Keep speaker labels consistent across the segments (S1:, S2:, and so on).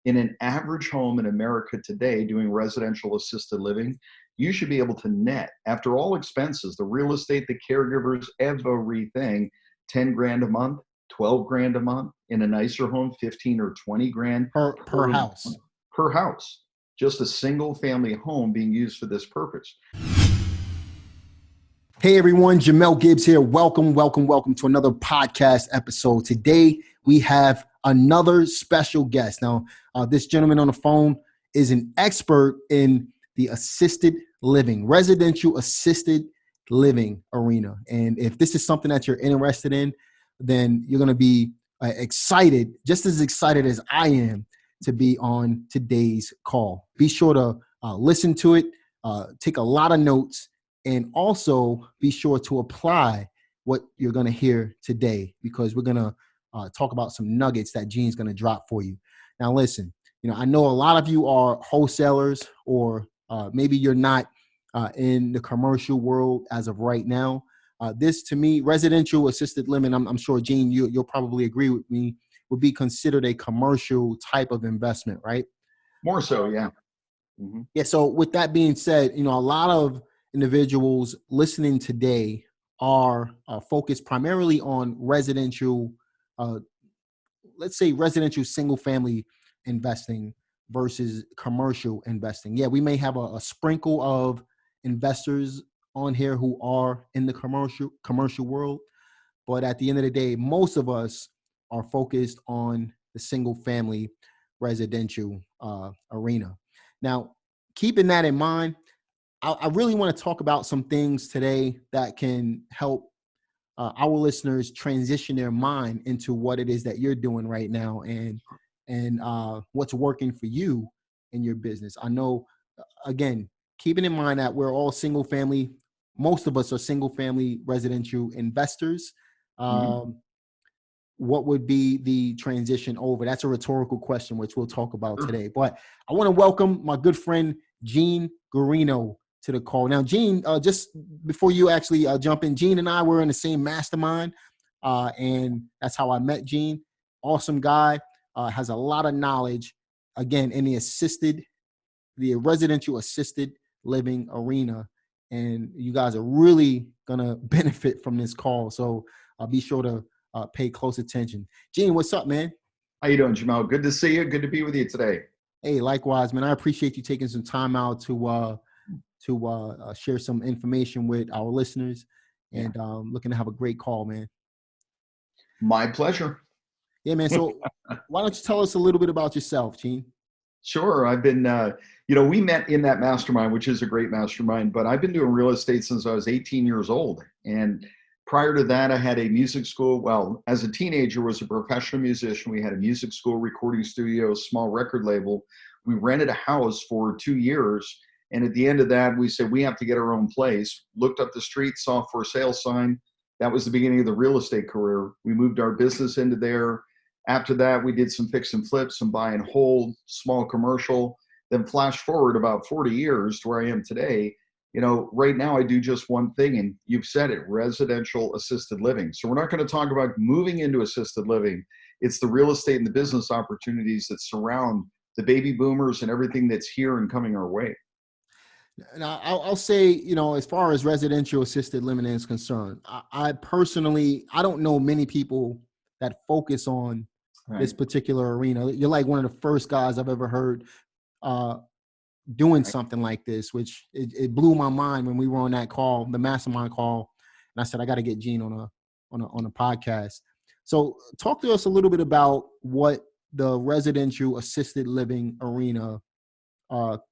S1: in an average home in America today doing residential assisted living, you should be able to net, after all expenses, the real estate, the caregivers, everything, 10 grand a month, 12 grand a month, in a nicer home, 15 or 20 grand
S2: per house.
S1: Per house. Just a single family home being used for this purpose.
S2: Hey everyone, Jamel Gibbs here. Welcome to another podcast episode. Today we have another special guest. Now, this gentleman on the phone is an expert in the assisted living, residential assisted living arena. And if this is something that you're interested in, then you're going to be excited, just as excited as I am to be on today's call. Be sure to listen to it, take a lot of notes, and also be sure to apply what you're going to hear today, because we're going to talk about some nuggets that Gene's going to drop for you. Now, listen, I know a lot of you are wholesalers, or maybe you're not in the commercial world as of right now. This, to me, residential assisted living, I'm sure, Gene, you'll probably agree with me, would be considered a commercial type of investment, right?
S1: More so, yeah.
S2: Mm-hmm. Yeah. So with that being said, a lot of individuals listening today are focused primarily on residential, let's say residential single family investing versus commercial investing. Yeah, we may have a sprinkle of investors on here who are in the commercial world, but at the end of the day, most of us are focused on the single family residential arena. Now, keeping that in mind, I really want to talk about some things today that can help our listeners transition their mind into what it is that you're doing right now and what's working for you in your business. I know, again, keeping in mind that we're all single family, most of us are single family residential investors. What would be the transition over? That's a rhetorical question, which we'll talk about today. But I want to welcome my good friend, Gene Guarino, to the call. Now, Gene, just before you actually jump in, Gene and I were in the same mastermind, and that's how I met Gene. Awesome guy, has a lot of knowledge, again, in the residential assisted living arena. And you guys are really going to benefit from this call. So be sure to pay close attention. Gene, what's up, man?
S1: How you doing, Jamel? Good to see you. Good to be with you today.
S2: Hey, likewise, man. I appreciate you taking some time out to share some information with our listeners, and looking to have a great call, man.
S1: My pleasure.
S2: Yeah, man. So why don't you tell us a little bit about yourself, Gene?
S1: Sure. I've been, we met in that mastermind, which is a great mastermind, but I've been doing real estate since I was 18 years old. And prior to that, I had a music school. Well, as a teenager, was a professional musician. We had a music school, recording studio, small record label. We rented a house for 2 years. And at the end of that, we said, we have to get our own place. Looked up the street, saw a for sale sign. That was the beginning of the real estate career. We moved our business into there. After that, we did some fix and flip, some buy and hold, small commercial. Then flash forward about 40 years to where I am today. Right now I do just one thing, and you've said it, residential assisted living. So we're not going to talk about moving into assisted living. It's the real estate and the business opportunities that surround the baby boomers and everything that's here and coming our way.
S2: Now, I'll say, as far as residential assisted living is concerned, I personally, I don't know many people that focus on this particular arena. You're like one of the first guys I've ever heard doing something like this, which it blew my mind when we were on that call, the mastermind call. And I said, I got to get Gene on a podcast. So talk to us a little bit about what the residential assisted living arena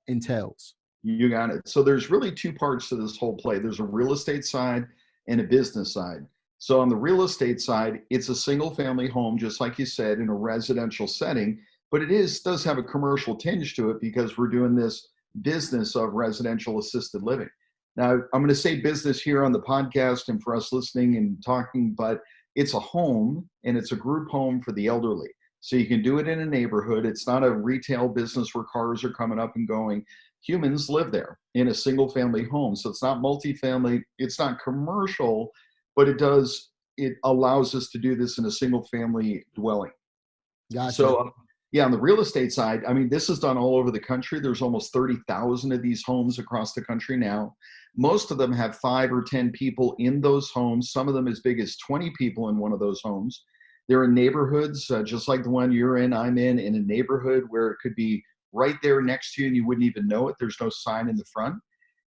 S2: entails.
S1: You got it. So there's really two parts to this whole play. There's a real estate side and a business side. So on the real estate side, it's a single family home, just like you said, in a residential setting, but it does have a commercial tinge to it because we're doing this business of residential assisted living. Now, I'm going to say business here on the podcast and for us listening and talking, but it's a home and it's a group home for the elderly. So you can do it in a neighborhood. It's not a retail business where cars are coming up and going. Humans live there in a single family home. So it's not multifamily, it's not commercial, but it allows us to do this in a single family dwelling.
S2: Gotcha.
S1: So Yeah, on the real estate side, I mean, this is done all over the country. There's almost 30,000 of these homes across the country now. Most of them have 5 or 10 people in those homes, some of them as big as 20 people in one of those homes. They're in neighborhoods, just like the one you're in, I'm in a neighborhood where it could be right there next to you and you wouldn't even know it. There's no sign in the front.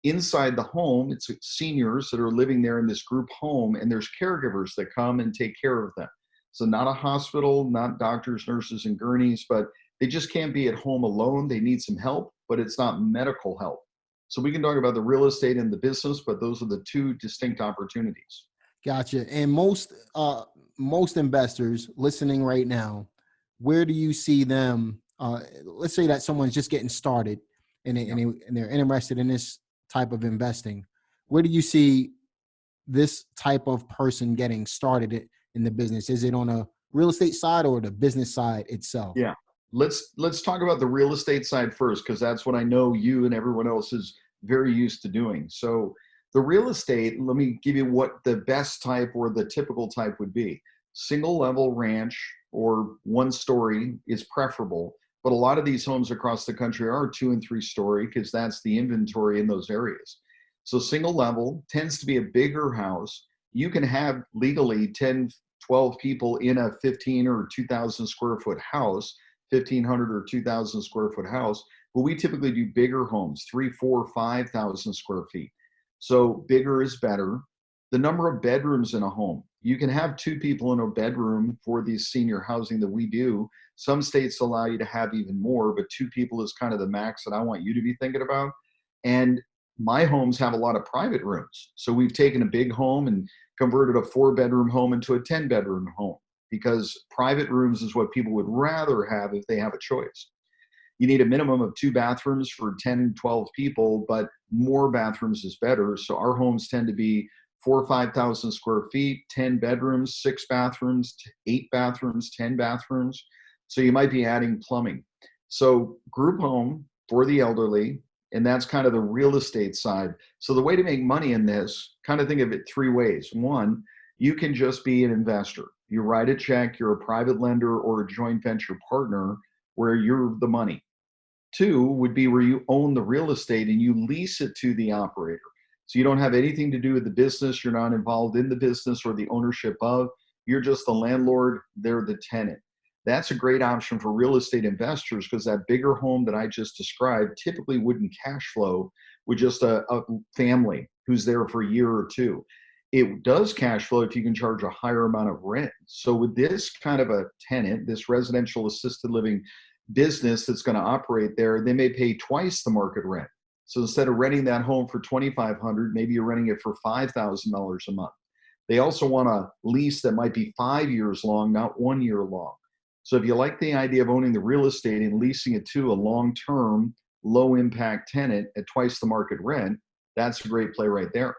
S1: Inside the home, it's seniors that are living there in this group home, and there's caregivers that come and take care of them. So not a hospital, not doctors, nurses, and gurneys, but they just can't be at home alone. They need some help, but it's not medical help. So we can talk about the real estate and the business, but those are the two distinct opportunities.
S2: Gotcha. And most investors listening right now, where do you see them? Let's say that someone's just getting started and they're interested in this type of investing. Where do you see this type of person getting started in the business? Is it on a real estate side or the business side itself?
S1: Yeah. Let's talk about the real estate side first, because that's what I know you and everyone else is very used to doing. So the real estate, let me give you what the best type or the typical type would be. Single level ranch or 1 story is preferable, but a lot of these homes across the country are 2 and 3 story because that's the inventory in those areas. So single level tends to be a bigger house. You can have legally 10, 12 people in a 15 or 2,000 square foot house, 1,500 or 2,000 square foot house. But we typically do bigger homes, 3, 4, 5,000 square feet. So bigger is better. The number of bedrooms in a home. You can have 2 people in a bedroom for these senior housing that we do. Some states allow you to have even more, but 2 people is kind of the max that I want you to be thinking about. And my homes have a lot of private rooms. So we've taken a big home and converted a 4-bedroom home into a 10-bedroom home because private rooms is what people would rather have if they have a choice. You need a minimum of 2 bathrooms for 10, 12 people, but more bathrooms is better. So our homes tend to be 4,000 or 5,000 square feet, 10 bedrooms, 6 bathrooms, 8 bathrooms, 10 bathrooms. So you might be adding plumbing. So group home for the elderly, and that's kind of the real estate side. So the way to make money in this, kind of think of it 3 ways. One, you can just be an investor. You write a check, you're a private lender or a joint venture partner where you're the money. 2 would be where you own the real estate and you lease it to the operator. So you don't have anything to do with the business. You're not involved in the business or the ownership of. You're just the landlord. They're the tenant. That's a great option for real estate investors because that bigger home that I just described typically wouldn't cash flow with just a family who's there for a year or 2. It does cash flow if you can charge a higher amount of rent. So with this kind of a tenant, this residential assisted living business that's going to operate there, they may pay twice the market rent. So instead of renting that home for $2,500, maybe you're renting it for $5,000 a month. They also want a lease that might be 5 years long, not 1 year long. So if you like the idea of owning the real estate and leasing it to a long-term, low-impact tenant at twice the market rent, that's a great play right there.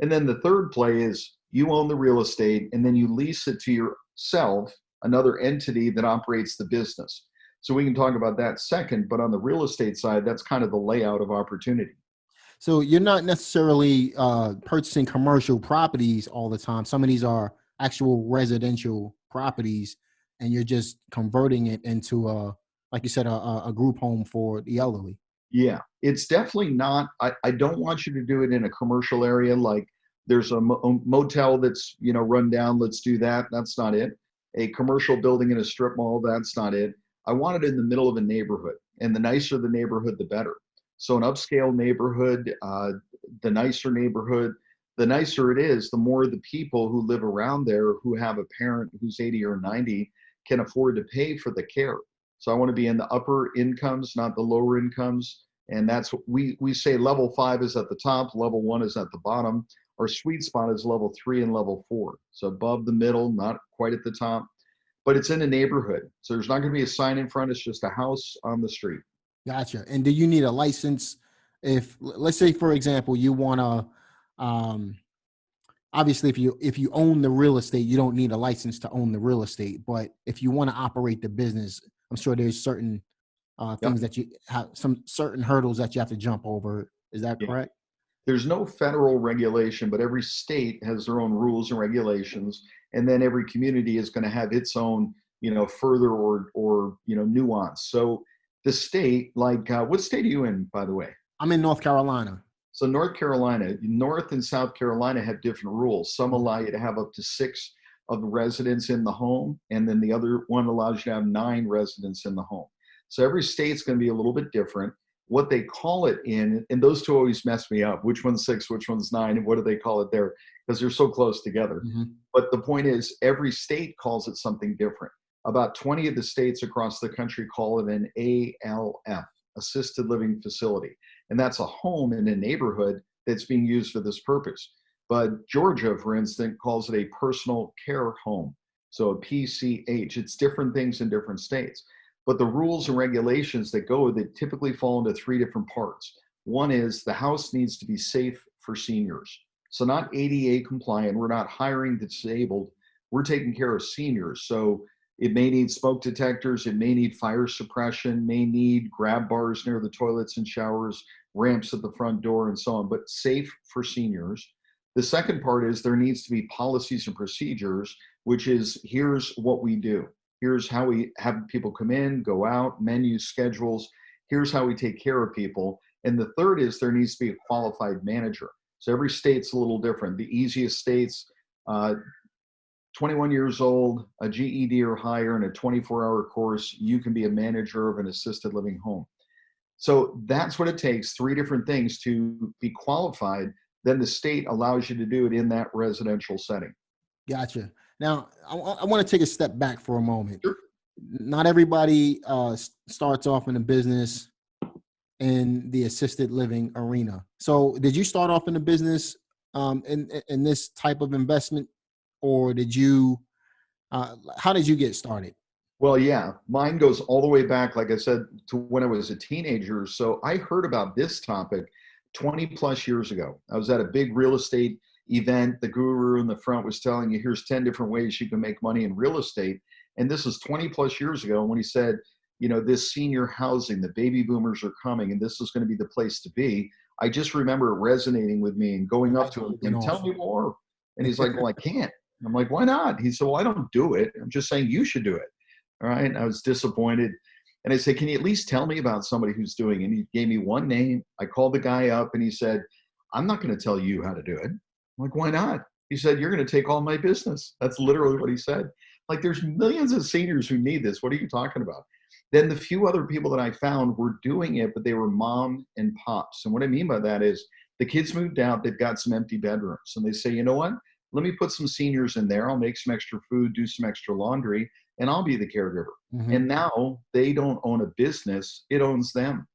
S1: And then the third play is you own the real estate and then you lease it to yourself, another entity that operates the business. So we can talk about that second, but on the real estate side, that's kind of the layout of opportunity.
S2: So you're not necessarily purchasing commercial properties all the time. Some of these are actual residential properties, and you're just converting it into like you said, a group home for the elderly.
S1: Yeah, it's definitely not. I don't want you to do it in a commercial area like there's a motel that's run down. Let's do that. That's not it. A commercial building in a strip mall. That's not it. I want it in the middle of a neighborhood, and the nicer the neighborhood, the better. So an upscale neighborhood, the nicer neighborhood, the nicer it is, the more the people who live around there who have a parent who's 80 or 90 can afford to pay for the care. So I want to be in the upper incomes, not the lower incomes. And that's what we say level 5 is at the top, level 1 is at the bottom. Our sweet spot is level 3 and level 4. So above the middle, not quite at the top, but it's in a neighborhood. So there's not going to be a sign in front. It's just a house on the street.
S2: Gotcha. And do you need a license? If let's say, for example, you want to, obviously, if you own the real estate, you don't need a license to own the real estate. But if you want to operate the business, I'm sure there's certain things that you have, some certain hurdles that you have to jump over. Is that
S1: Yeah.
S2: correct?
S1: There's no federal regulation, but every state has their own rules and regulations. And then every community is going to have its own, further or nuance. So the state, like, what state are you in, by the way?
S2: I'm in North Carolina.
S1: So North Carolina, North and South Carolina have different rules. Some allow you to have up to 6 of the residents in the home, and then the other one allows you to have 9 residents in the home. So every state's going to be a little bit different. What they call it and those two always mess me up. Which one's 6, which one's 9, and what do they call it there? Because they're so close together.
S2: Mm-hmm.
S1: But the point is, every state calls it something different. About 20 of the states across the country call it an ALF, assisted living facility. And that's a home in a neighborhood that's being used for this purpose. But Georgia, for instance, calls it a personal care home. So a PCH. It's different things in different states. But the rules and regulations that go with it typically fall into 3 different parts. One is the house needs to be safe for seniors. So not ADA compliant. We're not hiring the disabled. We're taking care of seniors. So it may need smoke detectors. It may need fire suppression, may need grab bars near the toilets and showers, ramps at the front door, and so on, but safe for seniors. The second part is there needs to be policies and procedures, which is here's what we do. Here's how we have people come in, go out, menu schedules. Here's how we take care of people. And the third is there needs to be a qualified manager. So every state's a little different. The easiest states, 21 years old, a GED or higher, and a 24-hour course, you can be a manager of an assisted living home. So that's what it takes, 3 different things to be qualified. Then the state allows you to do it in that residential setting.
S2: Gotcha. Now, I want to take a step back for a moment.
S1: Sure.
S2: Not everybody starts off in a business in the assisted living arena. So did you start off in a business in this type of investment? Or did you, how did you get started?
S1: Well, yeah, mine goes all the way back, like I said, to when I was a teenager. So I heard about this topic 20 plus years ago. I was at a big real estate event. The guru in the front was telling you, here's 10 different ways you can make money in real estate. And this was 20 plus years ago when he said, this senior housing, the baby boomers are coming, and this is going to be the place to be. I just remember it resonating with me and going up to him and tell me more. And he's like, well, I can't. I'm like, why not? He said, well, I don't do it. I'm just saying you should do it. All right. And I was disappointed. And I said, can you at least tell me about somebody who's doing it? And he gave me one name. I called the guy up and he said, I'm not going to tell you how to do it. I'm like, why not? He said, you're going to take all my business. That's literally what he said. Like, there's millions of seniors who need this. What are you talking about? Then the few other people that I found were doing it, but they were mom and pops. And what I mean by that is the kids moved out. They've got some empty bedrooms. And they say, you know what? Let me put some seniors in there. I'll make some extra food, do some extra laundry, and I'll be the caregiver. Mm-hmm. And now they don't own a business. It owns them.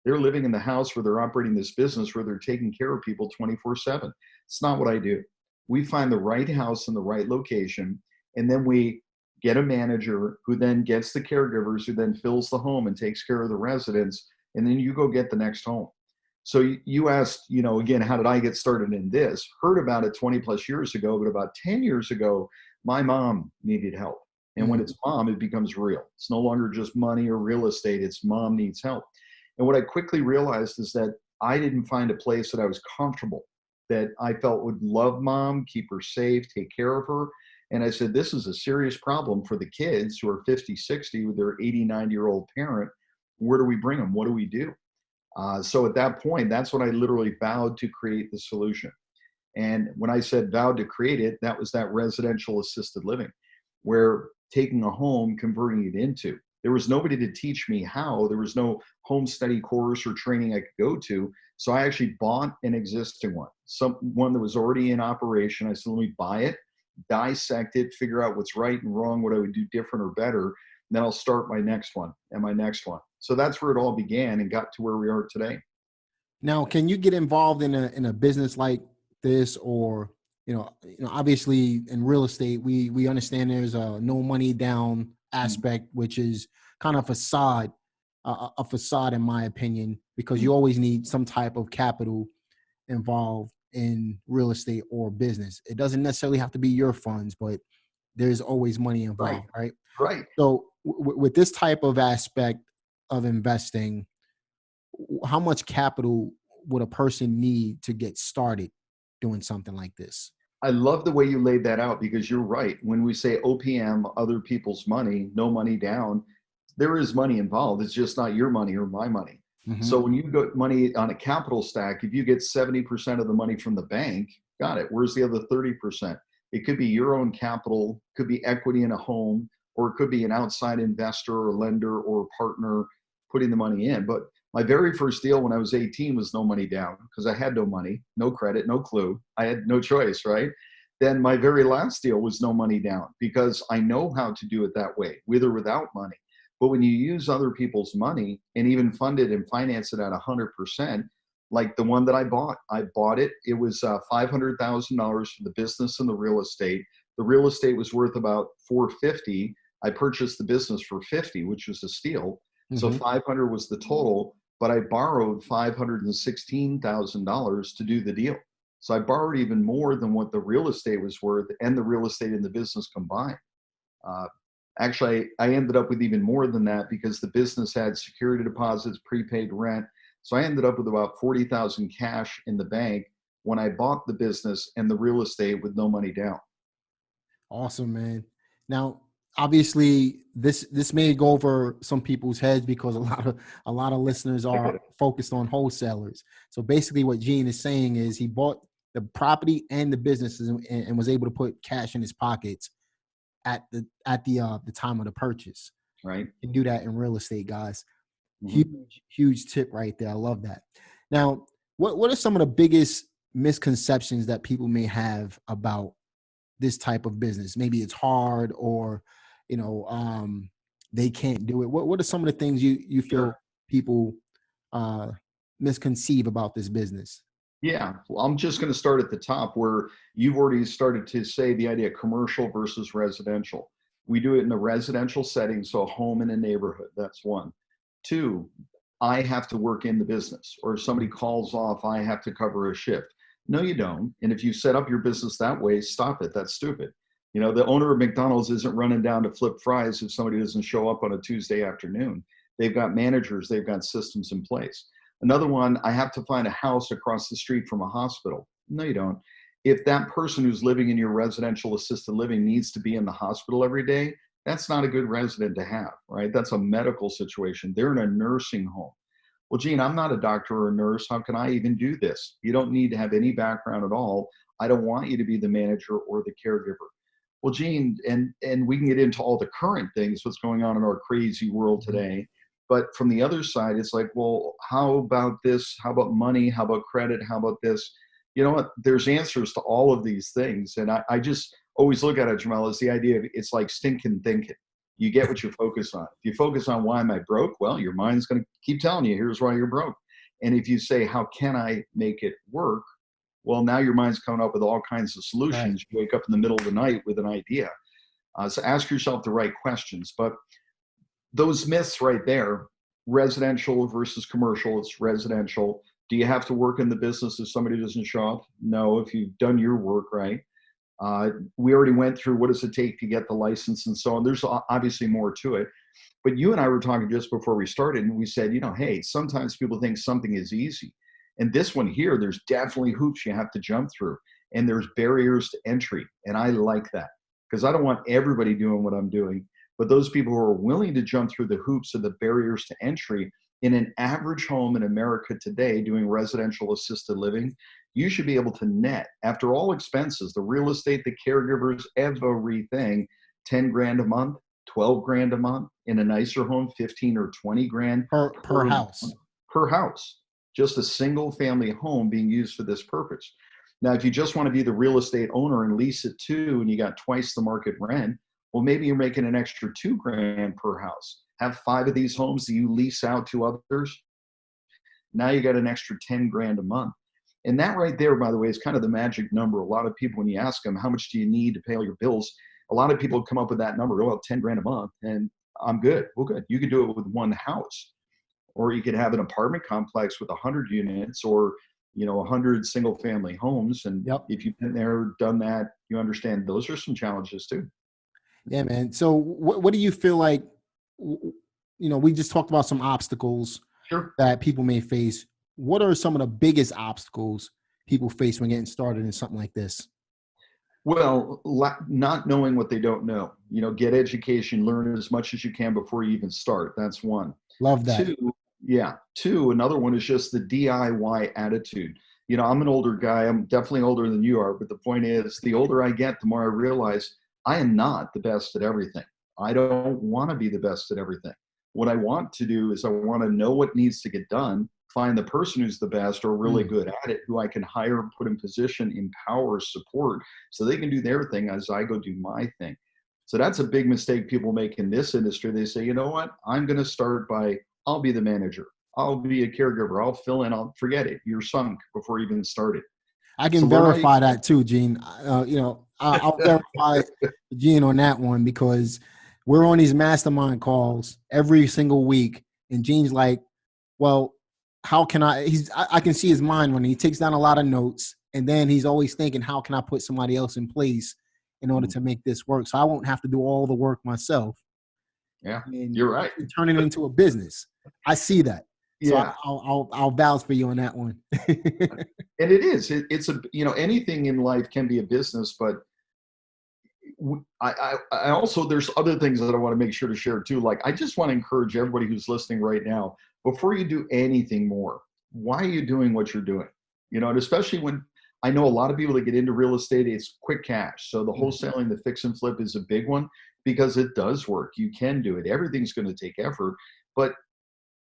S1: They're living in the house where they're operating this business where they're taking care of people 24/7. It's not what I do. We find the right house in the right location, and then we get a manager who then gets the caregivers, who then fills the home and takes care of the residents, and then you go get the next home. So you asked, again, how did I get started in this? Heard about it 20 plus years ago, but about 10 years ago, my mom needed help. And when it's mom, it becomes real. It's no longer just money or real estate. It's mom needs help. And what I quickly realized is that I didn't find a place that I was comfortable, that I felt would love mom, keep her safe, take care of her. And I said, this is a serious problem for the kids who are 50, 60 with their 80, 90-year-old parent. Where do we bring them? What do we do? So at that point, that's when I literally vowed to create the solution. And when I said vowed to create it, that was that residential assisted living, where taking a home, converting it into. There was nobody to teach me how. There was no home study course or training I could go to. So I actually bought an existing one, one that was already in operation. I said, let me buy it, dissect it, figure out what's right and wrong, what I would do different or better. And then I'll start my next one and my next one. So that's where it all began and got to where we are today.
S2: Now, can you get involved in a business like this, or obviously in real estate, we understand there's a no money down aspect, which is kind of a facade in my opinion, because you always need some type of capital involved in real estate or business. It doesn't necessarily have to be your funds, but there's always money involved, right?
S1: Right.
S2: So with this type of aspect of investing, how much capital would a person need to get started doing something like this?
S1: I love the way you laid that out because you're right. When we say OPM, other people's money, no money down, there is money involved. It's just not your money or my money.
S2: Mm-hmm.
S1: So when you got money on a capital stack, if you get 70% of the money from the bank, got it. Where's the other 30%? It could be your own capital, could be equity in a home, or it could be an outside investor or lender or partner putting the money in. But my very first deal when I was 18 was no money down because I had no money, no credit, no clue. I had no choice, right? Then my very last deal was no money down because I know how to do it that way, with or without money. But when you use other people's money and even fund it and finance it at 100%, like the one that I bought it. It was $500,000 for the business and the real estate. The real estate was worth about 450. I purchased the business for 50, which was a steal. So
S2: Mm-hmm.
S1: 500 was the total, but I borrowed $516,000 to do the deal. So I borrowed even more than what the real estate was worth and the real estate in the business combined. Uh, Actually, I ended up with even more than that because the business had security deposits, prepaid rent. So I ended up with about 40,000 cash in the bank when I bought the business and the real estate with no money down.
S2: Awesome, man. Now, obviously, this may go over some people's heads because a lot of listeners
S1: I get
S2: are
S1: it.
S2: focused on wholesalers. So basically, what Gene is saying is he bought the property and the businesses and was able to put cash in his pockets at the time of the purchase.
S1: Right?
S2: You can do that in real estate, guys.
S1: Mhm.
S2: Huge tip right there. I love that. Now, what are some of the biggest misconceptions that people may have about this type of business? Maybe it's hard, or they can't do it. What are some of the things you feel
S1: Sure.
S2: people uh misconceive about this business?
S1: Yeah. Well, I'm just going to start at the top where you've already started to say the idea of commercial versus residential. We do it in the residential setting, so a home in a neighborhood. That's one. Two, I have to work in the business, or if somebody calls off, I have to cover a shift. No, you don't. And if you set up your business that way, stop it. That's stupid. The owner of McDonald's isn't running down to flip fries if somebody doesn't show up on a Tuesday afternoon. They've got managers, they've got systems in place. Another one, I have to find a house across the street from a hospital. No, you don't. If that person who's living in your residential assisted living needs to be in the hospital every day, that's not a good resident to have, right? That's a medical situation. They're in a nursing home. Well, Gene, I'm not a doctor or a nurse. How can I even do this? You don't need to have any background at all. I don't want you to be the manager or the caregiver. Well, Gene, and we can get into all the current things, what's going on in our crazy world
S2: Mhm.
S1: today. But from the other side, it's like, well, how about this? How about money? How about credit? How about this? You know what? There's answers to all of these things. And I just always look at it, Jamel, as the idea of it's like stinking thinking. You get what you focus on. If you focus on why am I broke? Well, your mind's going to keep telling you, here's why you're broke. And if you say, how can I make it work? Well, now your mind's coming up with all kinds of
S2: Right.
S1: solutions. You wake up in the middle of the night with an idea. So ask yourself the right questions. But those myths right there, residential versus commercial, it's residential. Do you have to work in the business if somebody doesn't show up? No, if you've done your work right. We already went through what does it take to get the license and so on. There's obviously more to it. But you and I were talking just before we started, and we said, hey, sometimes people think something is easy. And this one here, there's definitely hoops you have to jump through, and there's barriers to entry. And I like that because I don't want everybody doing what I'm doing. But those people who are willing to jump through the hoops of the barriers to entry in an average home in America today doing residential assisted living, you should be able to net, after all expenses, the real estate, the caregivers, everything, 10 grand a month, 12 grand a month in a nicer home, 15 or 20 grand
S2: Per
S1: per
S2: house.
S1: per house. Just a single family home being used for this purpose. Now, if you just want to be the real estate owner and lease it too, and you got twice the market rent, well, maybe you're making an extra 2 grand per house. Have 5 of these homes that you lease out to others. Now you got an extra 10 grand a month. And that right there, by the way, is kind of the magic number. A lot of people, when you ask them, how much do you need to pay all your bills? A lot of people come up with that number, well, 10 grand a month, and I'm good. Well, good. You could do it with one house, or you could have an apartment complex with 100 units, or 100 single family homes. And
S2: Yep.
S1: if you've been there, done that, you understand those are some challenges too.
S2: Yeah, man. So what do you feel like, we just talked about some obstacles
S1: Sure.
S2: that people may face. What are some of the biggest obstacles people face when getting started in something like this?
S1: Well, not knowing what they don't know. Get education, learn as much as you can before you even start. That's one.
S2: Love that.
S1: Two, yeah. Two, another one is just the DIY attitude. I'm an older guy. I'm definitely older than you are. But the point is, the older I get, the more I realize I am not the best at everything. I don't want to be the best at everything. What I want to do is I want to know what needs to get done, find the person who's the best or really good at it, who I can hire, put in position, empower, support, so they can do their thing as I go do my thing. So that's a big mistake people make in this industry. They say, you know what, I'm going to start by, I'll be the manager. I'll be a caregiver. I'll fill in. I'll forget it. You're sunk before you even started.
S2: I
S1: So
S2: can verify that too, Gene. I'll verify Gene on that one, because we're on these mastermind calls every single week. And Gene's like, well, how can I can see his mind when he takes down a lot of notes, and then he's always thinking, how can I put somebody else in place in order to make this work? So I won't have to do all the work myself.
S1: Yeah,
S2: And
S1: you're right.
S2: Turn it into a business. I see that. So
S1: Yeah.
S2: I'll vouch for you on that one.
S1: And it is. It's anything in life can be a business, but I also, there's other things that I want to make sure to share too. Like, I just want to encourage everybody who's listening right now, before you do anything more, why are you doing what you're doing? And especially when I know a lot of people that get into real estate, it's quick cash. So the wholesaling, the fix and flip is a big one, because it does work. You can do it. Everything's going to take effort, but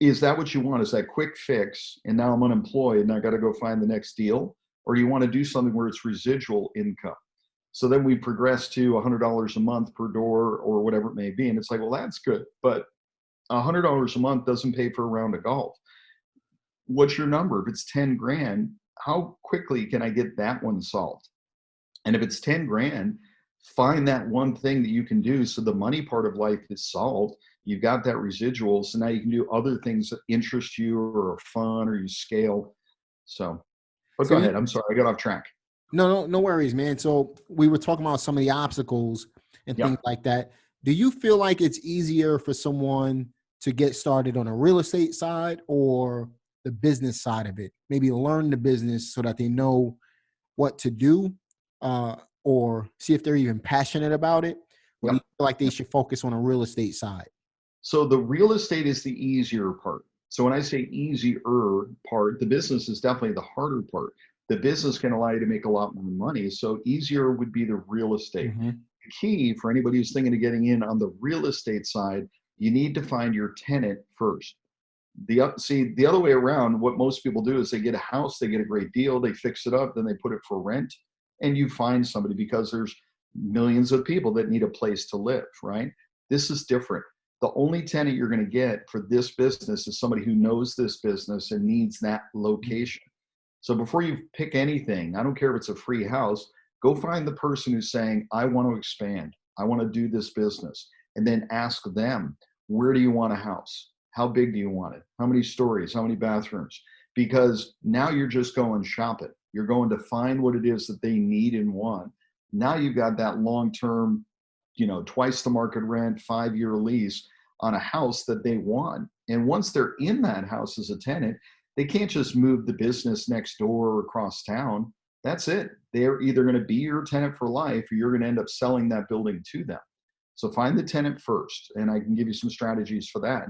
S1: is that what you want? Is that quick fix, and now I'm unemployed and I got to go find the next deal? Or you want to do something where it's residual income? So then we progress to $100 a month per door or whatever it may be. And it's like, well, that's good, but $100 a month doesn't pay for a round of golf. What's your number? If it's 10 grand, how quickly can I get that one solved? And if it's 10 grand, find that one thing that you can do. So the money part of life is solved. You've got that residual. So now you can do other things that interest you or are fun, or you scale. But go ahead. I'm sorry, I got off track.
S2: No worries, man. So we were talking about some of the obstacles and things like that. Do you feel like it's easier for someone to get started on a real estate side or the business side of it? Maybe learn the business so that they know what to do, or see if they're even passionate about it? Or do you feel like they should focus on a real estate side?
S1: So the real estate is the easier part. So when I say easier part, the business is definitely the harder part. The business can allow you to make a lot more money. So easier would be the real estate. The key for anybody who's thinking of getting in on the real estate side, you need to find your tenant first. The other way around, what most people do is they get a house, they get a great deal, they fix it up, then they put it for rent, and you find somebody, because there's millions of people that need a place to live, right? This is different. The only tenant you're going to get for this business is somebody who knows this business and needs that location. So before you pick anything, I don't care if it's a free house, go find the person who's saying, I want to expand. I want to do this business. And then ask them, where do you want a house? How big do you want it? How many stories? How many bathrooms? Because now you're just going shopping. You're going to find what it is that they need and want. Now you've got that long-term, twice the market rent, 5-year lease on a house that they want. And once they're in that house as a tenant, they can't just move the business next door or across town. That's it. They're either going to be your tenant for life, or you're going to end up selling that building to them. So find the tenant first, and I can give you some strategies for that.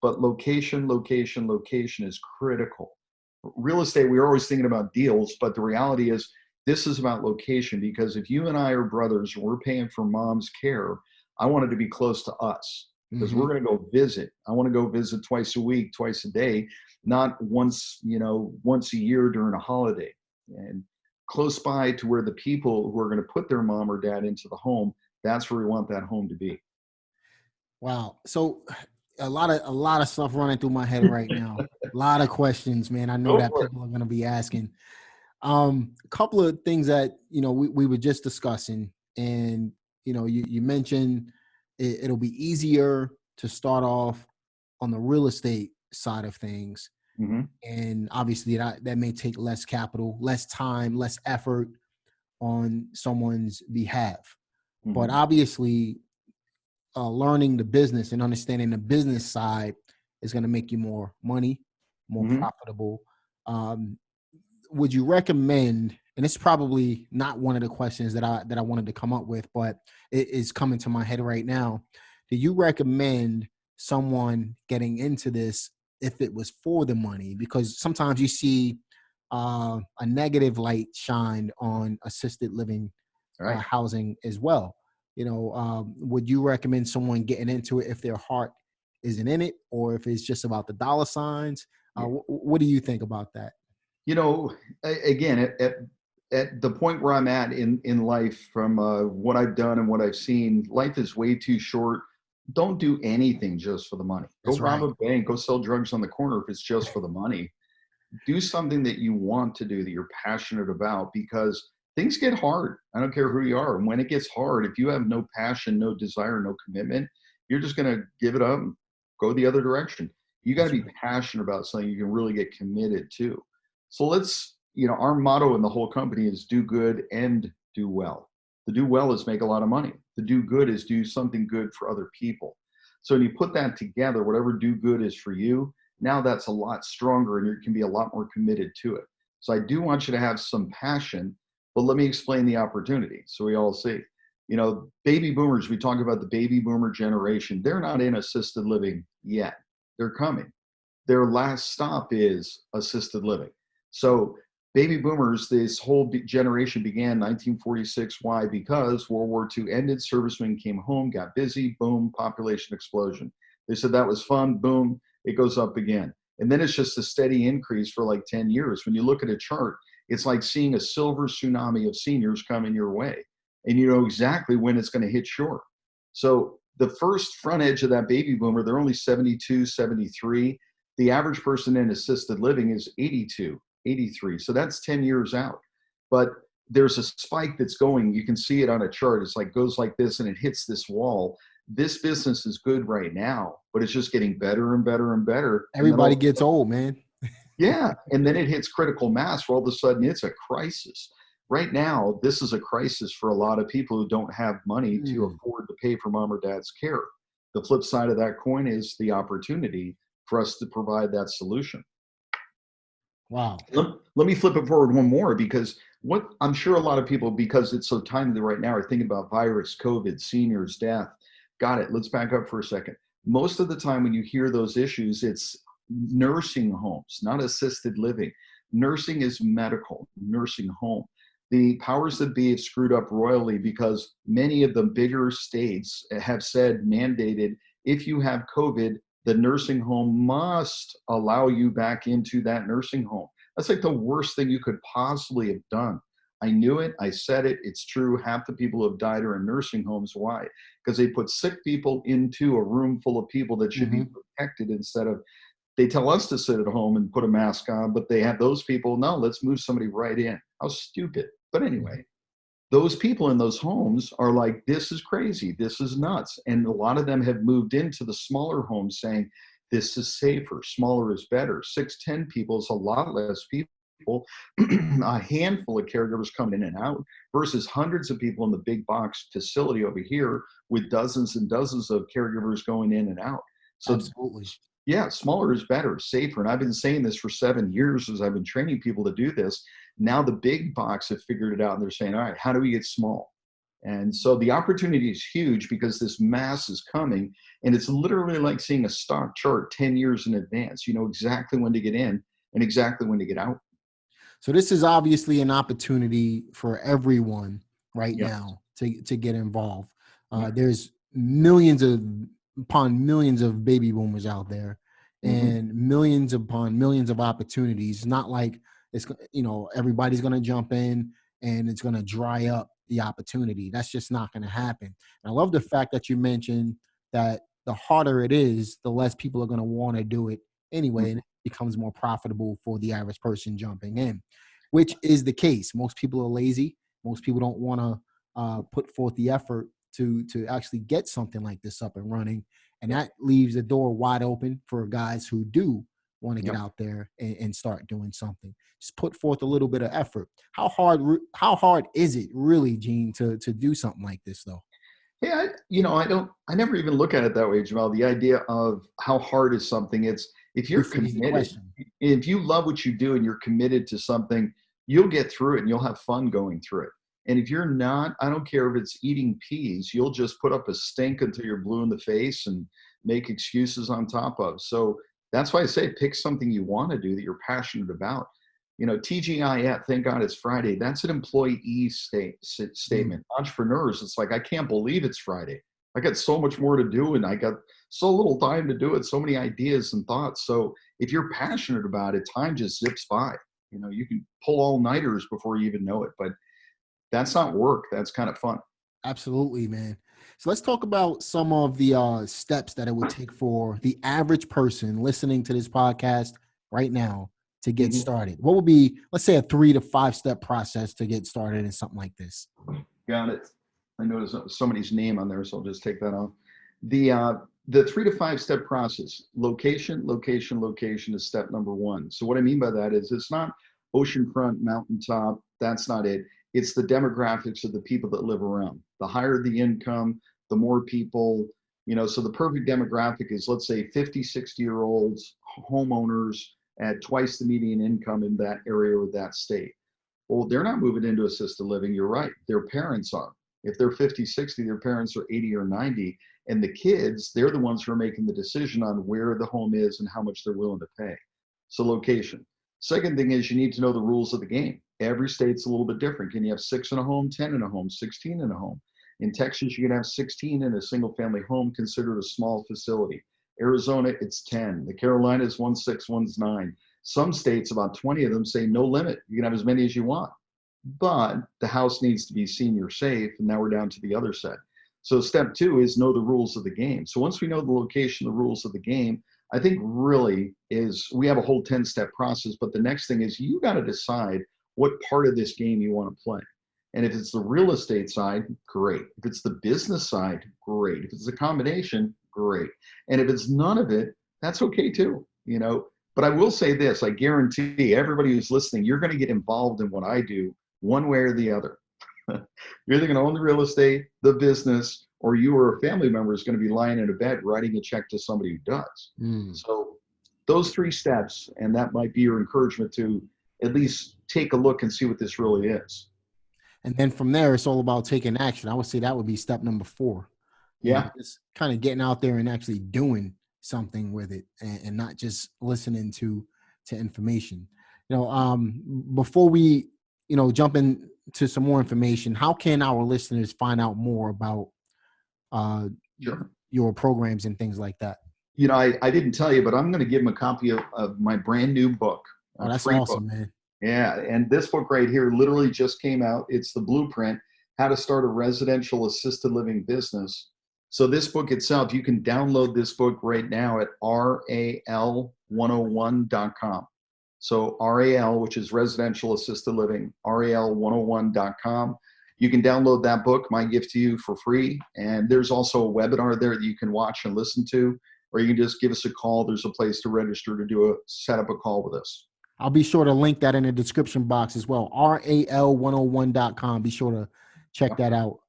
S1: But location is critical. Real estate, we're always thinking about deals, but the reality is this is about location, because if you and I are brothers and we're paying for mom's care, I want it to be close to us, because we're going to go visit. I want to go visit twice a week, twice a day, not once a year during a holiday. And close by to where the people who are going to put their mom or dad into the home, that's where we want that home to be.
S2: Wow. So a lot of stuff running through my head right now. A lot of questions, man. I know that people are going to be asking. A couple of things that, we were just discussing, and, you mentioned it'll be easier to start off on the real estate side of things. And obviously that may take less capital, less time, less effort on someone's behalf. But obviously, learning the business and understanding the business side is going to make you more money, more profitable. Would you recommend, and it's probably not one of the questions that I wanted to come up with, but it is coming to my head right now. Do you recommend someone getting into this if it was for the money? Because sometimes you see a negative light shined on assisted living
S1: Right.
S2: housing as well. Would you recommend someone getting into it if their heart isn't in it, or if it's just about the dollar signs? What do you think about that?
S1: You know, again, at the point where I'm at in life, from what I've done and what I've seen, life is way too short. Don't do anything just for the money. Go
S2: That's
S1: rob
S2: right.
S1: a bank, go sell drugs on the corner if it's just for the money. Do something that you want to do, that you're passionate about, because things get hard. I don't care who you are. And when it gets hard, if you have no passion, no desire, no commitment, you're just going to give it up and go the other direction. You got to
S2: That's
S1: be
S2: right.
S1: passionate about something you can really get committed to. So our motto in the whole company is do good and do well. The do well is make a lot of money. The do good is do something good for other people. So when you put that together, whatever do good is for you, now that's a lot stronger and you can be a lot more committed to it. So I do want you to have some passion, but let me explain the opportunity so we all see. Baby boomers, we talk about the baby boomer generation. They're not in assisted living yet. They're coming. Their last stop is assisted living. So baby boomers, this whole generation began 1946. Why? Because World War II ended, servicemen came home, got busy, boom, population explosion. They said that was fun, boom, it goes up again. And then it's just a steady increase for like 10 years. When you look at a chart, it's like seeing a silver tsunami of seniors coming your way. And you know exactly when it's going to hit shore. So the first front edge of that baby boomer, they're only 72, 73. The average person in assisted living is 82, 83. So that's 10 years out. But there's a spike that's going. You can see it on a chart. It's like goes like this and it hits this wall. This business is good right now, but it's just getting better and better and better. And then
S2: Everybody gets old, man.
S1: yeah, and then it hits critical mass where all of a sudden it's a crisis. Right now, this is a crisis for a lot of people who don't have money to
S2: Mm,
S1: afford to pay for mom or dad's care. The flip side of that coin is the opportunity for us to provide that solution.
S2: wow.
S1: Let me flip it forward one more, because what I'm sure a lot of people, because it's so timely right now, are thinking about virus, COVID, seniors, death. Got it. Let's back up for a second. Most of the time when you hear those issues, it's nursing homes, not assisted living. Nursing is medical, nursing home. The powers that be have screwed up royally, because many of the bigger states have said, mandated, if you have COVID, the nursing home must allow you back into that nursing home. That's like the worst thing you could possibly have done. I knew it. I said it. It's true. Half the people who have died are in nursing homes. Why? Because they put sick people into a room full of people that should be
S2: Hmm.
S1: protected, instead of, they tell us to sit at home and put a mask on, but they have those people, no, let's move somebody right in. How stupid. But anyway, those people in those homes are like, this is crazy, this is nuts. And a lot of them have moved into the smaller homes saying, this is safer, smaller is better. 6, 10 people is a lot less people, a handful of caregivers coming in and out, versus hundreds of people in the big box facility over here with dozens and dozens of caregivers going in and out. So
S2: Absolutely.
S1: yeah, smaller is better, safer. And I've been saying this for 7 years as I've been training people to do this. Now the big box have figured it out and they're saying, all right, how do we get small? And so the opportunity is huge, because this mass is coming, and it's literally like seeing a stock chart 10 years in advance. You know exactly when to get in and exactly when to get out.
S2: So this is obviously an opportunity for everyone right
S1: Yeah.
S2: now to get involved.
S1: Yeah.
S2: There's millions upon millions of baby boomers out there,
S1: Hmm.
S2: and millions upon millions of opportunities. It's not like everybody's going to jump in and it's going to dry up the opportunity. That's just not going to happen. And I love the fact that you mentioned that the harder it is, the less people are going to want to do it anyway, and it becomes more profitable for the average person jumping in, which is the case. Most people are lazy. Most people don't want to put forth the effort to actually get something like this up and running, and
S1: Yep.
S2: that leaves the door wide open for guys who do want to get
S1: Yep.
S2: out there and start doing something. Just put forth a little bit of effort. How hard is it really, Gene, to do something like this though?
S1: Yeah, I never even look at it that way, Jamal. The idea of how hard is something, it's if you're
S2: Rephrase the
S1: committed,
S2: question.
S1: if you love what you do and you're committed to something, you'll get through it and you'll have fun going through it. And if you're not, I don't care if it's eating peas, you'll just put up a stink until you're blue in the face and make excuses on top of. So that's why I say pick something you want to do that you're passionate about. You know, TGIF, thank God it's Friday. That's an employee statement. Entrepreneurs, it's like, I can't believe it's Friday. I got so much more to do and I got so little time to do it, so many ideas and thoughts. So if you're passionate about it, time just zips by. You know, you can pull all-nighters before you even know it, but that's not work. That's kind of fun.
S2: Absolutely, man. So let's talk about some of the steps that it would take for the average person listening to this podcast right now to get started. What would be, let's say, a 3 to 5 step process to get started in something like this?
S1: Got it. I noticed somebody's name on there, so I'll just take that off. The 3 to 5 step process, location is step number 1. So what I mean by that is it's not oceanfront, mountaintop. That's not it. It's the demographics of the people that live around. The higher the income, the more people, you know, so the perfect demographic is, let's say 50, 60-year-olds, homeowners at twice the median income in that area or that state. Well, they're not moving into assisted living. You're right. Their parents are. If they're 50, 60, their parents are 80 or 90. And the kids, they're the ones who are making the decision on where the home is and how much they're willing to pay. So location. Second thing is you need to know the rules of the game. Every state's a little bit different. Can you have 6 in a home, 10 in a home, 16 in a home? In Texas, you can have 16 in a single family home considered a small facility. Arizona, it's 10. The Carolinas, 1's 6, 1's 9. Some states, about 20 of them, say no limit. You can have as many as you want. But the house needs to be senior safe, and now we're down to the other side. So step 2 is know the rules of the game. So once we know the location, the rules of the game, I think really is we have a whole 10-step process, but the next thing is you got to decide what part of this game you want to play. And if it's the real estate side, great. If it's the business side, great. If it's a combination, great. And if it's none of it, that's okay too, you know. But I will say this, I guarantee everybody who's listening, you're going to get involved in what I do one way or the other. You're either going to own the real estate, the business, or you or a family member is going to be lying in a bed writing a check to somebody who does. So those 3 steps, and that might be your encouragement to at least take a look and see what this really is.
S2: And then from there, it's all about taking action. I would say that would be step number 4.
S1: Yeah.
S2: You know, just kind of getting out there and actually doing something with it and not just listening to information. You know, before we, you know, jump into some more information, how can our listeners find out more about your programs and things like that?
S1: You know, I didn't tell you, but I'm going to give them a copy of my brand new book.
S2: Oh, that's awesome, man.
S1: Yeah. And this book right here literally just came out. It's the blueprint, how to start a residential assisted living business. So this book itself, you can download this book right now at RAL101.com. So RAL, which is residential assisted living, RAL101.com. You can download that book, my gift to you, for free. And there's also a webinar there that you can watch and listen to, or you can just give us a call. There's a place to register to set up a call with us.
S2: I'll be sure to link that in the description box as well. RAL101.com. Be sure to check that out,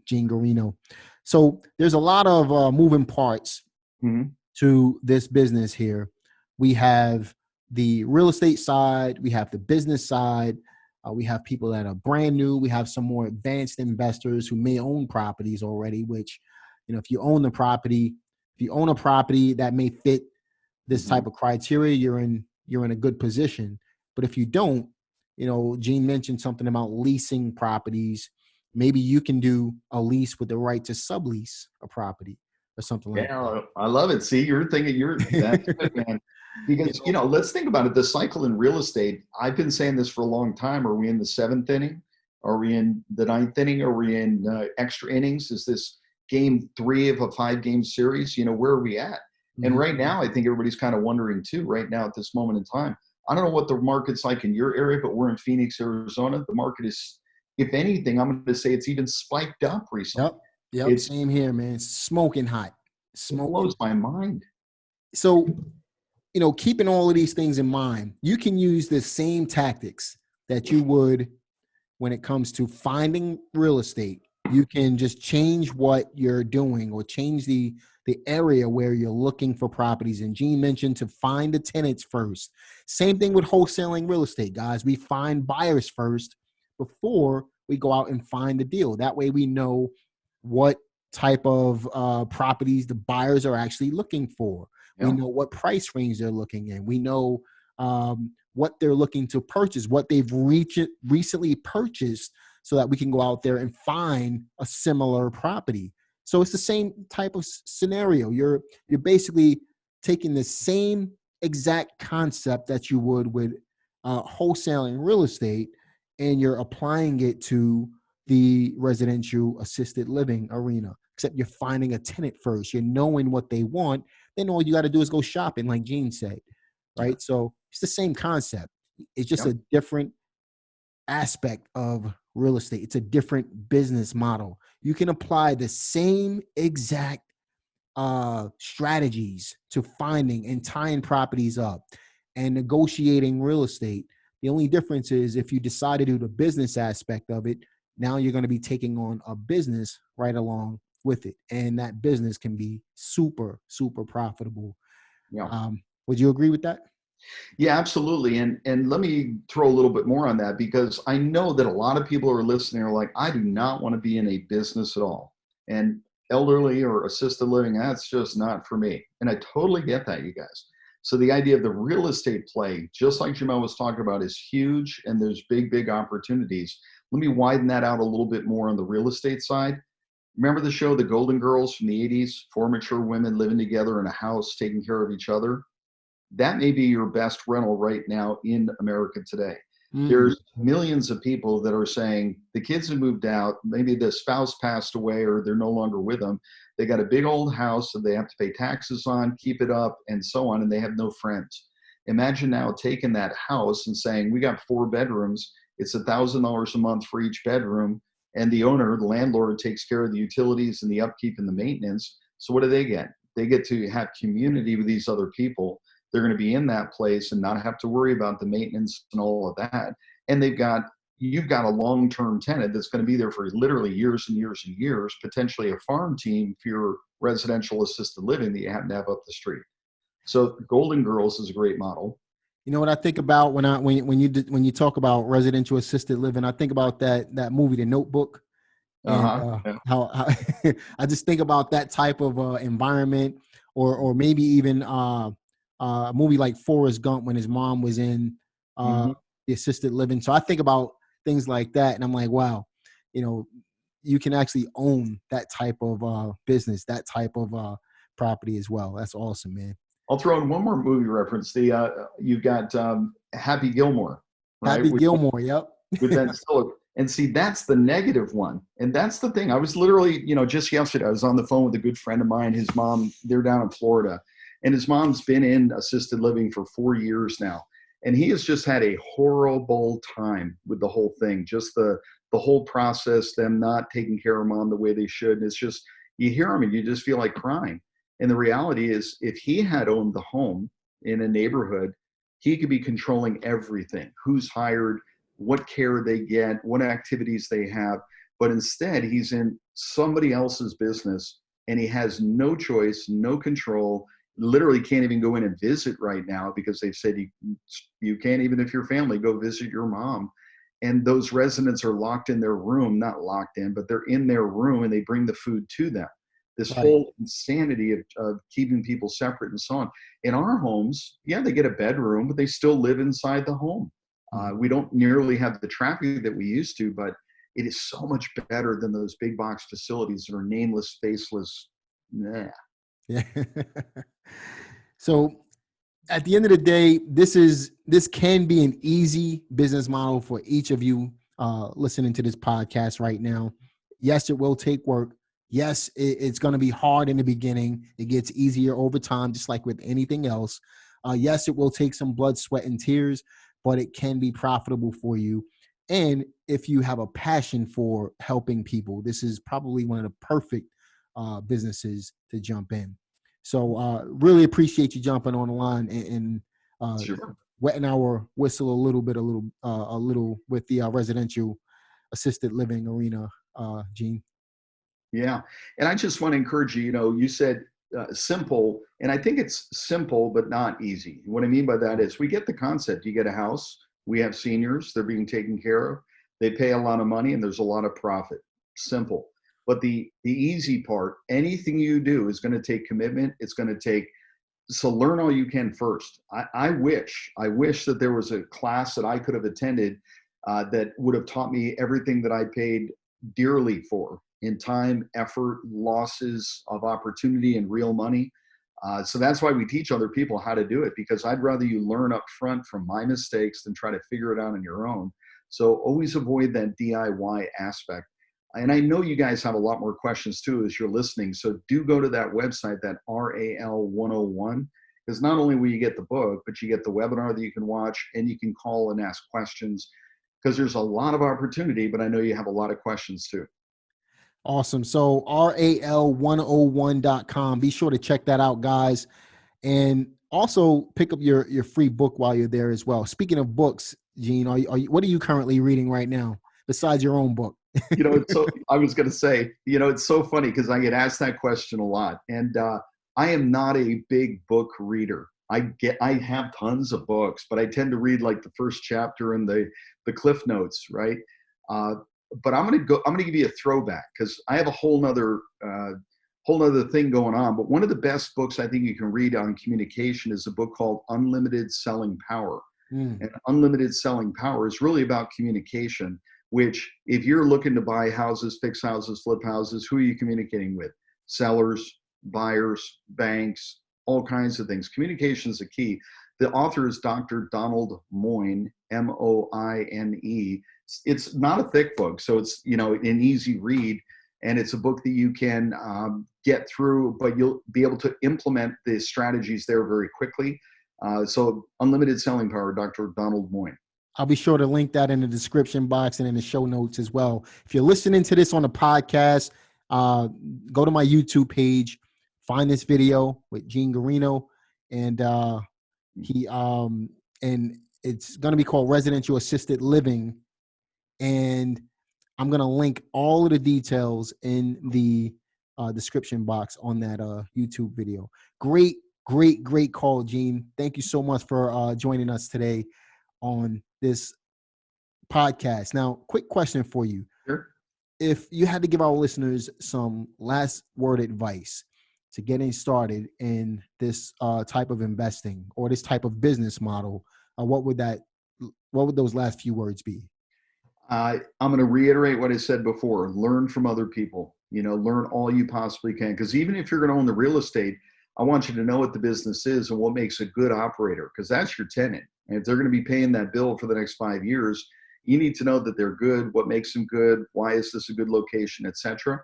S2: Gene Guarino. So there's a lot of moving parts to this business here. We have the real estate side. We have the business side. We have people that are brand new. We have some more advanced investors who may own properties already, which, you know, if you own a property that may fit this type of criteria, you're in a good position. But if you don't, you know, Gene mentioned something about leasing properties. Maybe you can do a lease with the right to sublease a property or something like that.
S1: Yeah, I love it. See, you're thinking that's good, man. Because, you know, let's think about it. The cycle in real estate, I've been saying this for a long time. Are we in the 7th inning? Are we in the 9th inning? Are we in extra innings? Is this game 3 of a 5-game series? You know, where are we at? And right now, I think everybody's kind of wondering too, right now at this moment in time. I don't know what the market's like in your area, but we're in Phoenix, Arizona. The market is, if anything, I'm going to say it's even spiked up recently.
S2: Yep. It's same here, man. It's smoking hot.
S1: It blows my mind.
S2: So, you know, keeping all of these things in mind, you can use the same tactics that you would when it comes to finding real estate. You can just change what you're doing or change the the area where you're looking for properties. And Gene mentioned to find the tenants first. Same thing with wholesaling real estate, guys. We find buyers first before we go out and find the deal. That way we know what type of properties the buyers are actually looking for.
S1: Yeah.
S2: We know what price range they're looking in. We know what they're looking to purchase, what they've recently purchased, so that we can go out there and find a similar property. So it's the same type of scenario. You're basically taking the same exact concept that you would with wholesaling real estate, and you're applying it to the residential assisted living arena, except you're finding a tenant first. You're knowing what they want. Then all you got to do is go shopping, like Gene said, right?
S1: Yeah.
S2: So it's the same concept. It's just
S1: Yep.
S2: a different aspect of real estate. It's a different business model. You can apply the same exact strategies to finding and tying properties up and negotiating real estate. The only difference is if you decide to do the business aspect of it, now you're going to be taking on a business right along with it. And that business can be super, super profitable.
S1: Yeah.
S2: Would you agree with that?
S1: Yeah, absolutely. And let me throw a little bit more on that, because I know that a lot of people who are listening are like, I do not want to be in a business at all. And elderly or assisted living, that's just not for me. And I totally get that, you guys. So the idea of the real estate play, just like Jamel was talking about, is huge, and there's big, big opportunities. Let me widen that out a little bit more on the real estate side. Remember the show, The Golden Girls from the 80s? Four mature women living together in a house, taking care of each other. That may be your best rental right now in America today. There's millions of people that are saying the kids have moved out, maybe the spouse passed away or they're no longer with them. They got a big old house that they have to pay taxes on, keep it up, and so on, and they have no friends. Imagine now taking that house and saying, we got 4 bedrooms, it's $1,000 a month for each bedroom, and the owner, the landlord, takes care of the utilities and the upkeep and the maintenance. So what do they get? They get to have community with these other people. They're going to be in that place and not have to worry about the maintenance and all of that. And you've got a long-term tenant that's going to be there for literally years and years and years, potentially a farm team for your residential assisted living that you happen to have up the street. So Golden Girls is a great model.
S2: You know what I think about when you talk about residential assisted living, I think about that movie, The Notebook. And
S1: Yeah.
S2: how I just think about that type of environment, or maybe even a movie like Forrest Gump when his mom was in the assisted living. So I think about things like that, and I'm like, wow, you can actually own that type of business, that type of property as well. That's awesome, man.
S1: I'll throw in one more movie reference. You've got Happy Gilmore, right?
S2: Happy Gilmore, yep.
S1: With Ben Stiller. And see, that's the negative one. And that's the thing. I was literally, just yesterday, I was on the phone with a good friend of mine. His mom, they're down in Florida, and his mom's been in assisted living for 4 years now. And he has just had a horrible time with the whole thing. Just the whole process, them not taking care of mom the way they should. And it's just, you hear him and you just feel like crying. And the reality is, if he had owned the home in a neighborhood, he could be controlling everything. Who's hired, what care they get, what activities they have. But instead, he's in somebody else's business, and he has no choice, no control, literally can't even go in and visit right now, because they've said you can't, even if your family, go visit your mom. And those residents are locked in their room, not locked in, but they're in their room, and they bring the food to them. This whole insanity of keeping people separate and so on. In our homes, yeah, they get a bedroom, but they still live inside the home. We don't nearly have the traffic that we used to, but it is so much better than those big box facilities that are nameless, faceless. Nah.
S2: Yeah. So at the end of the day, this can be an easy business model for each of you listening to this podcast right now. Yes, it will take work. Yes, it's going to be hard in the beginning. It gets easier over time, just like with anything else. Yes, it will take some blood, sweat, and tears, but it can be profitable for you. And if you have a passion for helping people, this is probably one of the perfect businesses to jump in. So really appreciate you jumping on the line and
S1: Sure.
S2: wetting our whistle a little with the residential assisted living arena, Gene.
S1: Yeah. And I just want to encourage you, you said simple. And I think it's simple, but not easy. What I mean by that is we get the concept. You get a house, we have seniors, they're being taken care of. They pay a lot of money and there's a lot of profit. Simple. But the easy part, anything you do is going to take commitment. It's going to take, so learn all you can first. I wish that there was a class that I could have attended that would have taught me everything that I paid dearly for in time, effort, losses of opportunity, and real money. So that's why we teach other people how to do it, because I'd rather you learn up front from my mistakes than try to figure it out on your own. So always avoid that DIY aspect. And I know you guys have a lot more questions too as you're listening. So do go to that website, that RAL 101, because not only will you get the book, but you get the webinar that you can watch, and you can call and ask questions, because there's a lot of opportunity, but I know you have a lot of questions too.
S2: Awesome. So RAL101.com. Be sure to check that out, guys. And also pick up your free book while you're there as well. Speaking of books, Gene, what are you currently reading right now besides your own book?
S1: I was going to say, it's so funny because I get asked that question a lot. And I am not a big book reader. I have tons of books, but I tend to read like the first chapter and the cliff notes, right? But I'm going to give you a throwback because I have a whole nother thing going on. But one of the best books I think you can read on communication is a book called Unlimited Selling Power. And Unlimited Selling Power is really about communication, which if you're looking to buy houses, fix houses, flip houses, who are you communicating with? Sellers, buyers, banks, all kinds of things. Communication is the key. The author is Dr. Donald Moine, Moine. It's not a thick book, so it's an easy read, and it's a book that you can get through, but you'll be able to implement the strategies there very quickly. So Unlimited Selling Power, Dr. Donald Moine.
S2: I'll be sure to link that in the description box and in the show notes as well. If you're listening to this on the podcast, go to my YouTube page, find this video with Gene Guarino, and and it's going to be called Residential Assisted Living. And I'm going to link all of the details in the description box on that YouTube video. Great call, Gene. Thank you so much for joining us today on this podcast. Now, quick question for you.
S1: Sure.
S2: If you had to give our listeners some last word advice to getting started in this type of investing or this type of business model, what would those last few words be?
S1: I'm going to reiterate what I said before. Learn from other people. Learn all you possibly can. Because even if you're going to own the real estate, I want you to know what the business is and what makes a good operator, because that's your tenant. And if they're going to be paying that bill for the next 5 years, you need to know that they're good, what makes them good, why is this a good location, etc.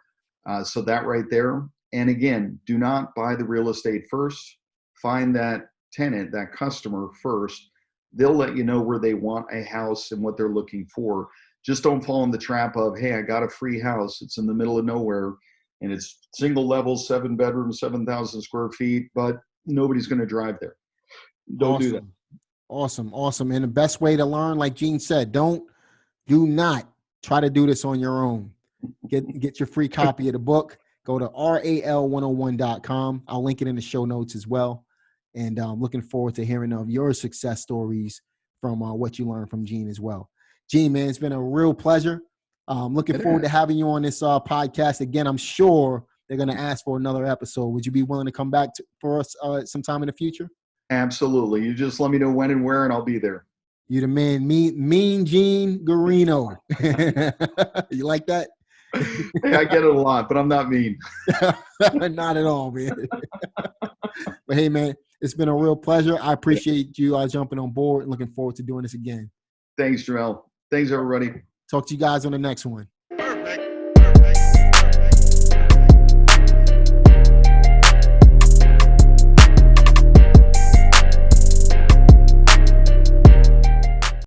S1: So that right there. And again, do not buy the real estate first. Find that tenant, that customer first. They'll let you know where they want a house and what they're looking for. Just don't fall in the trap of, hey, I got a free house. It's in the middle of nowhere and it's single level, 7 bedrooms, 7,000 square feet, but nobody's going to drive there. Don't do that.
S2: Awesome. And the best way to learn, like Gene said, do not try to do this on your own. Get your free copy of the book. Go to RAL101.com. I'll link it in the show notes as well. And I'm looking forward to hearing of your success stories from what you learned from Gene as well. Gene, man, it's been a real pleasure. Looking forward to having you on this podcast again. I'm sure they're going to ask for another episode. Would you be willing to come back for us sometime in the future?
S1: Absolutely. You just let me know when and where, and I'll be there.
S2: You the man, mean Gene Guarino. You like that?
S1: Hey, I get it a lot, but I'm not mean.
S2: Not at all, man. But hey, man, it's been a real pleasure. I appreciate you jumping on board and looking forward to doing this again.
S1: Thanks, Jamel. Thanks, everybody.
S2: Talk to you guys on the next one.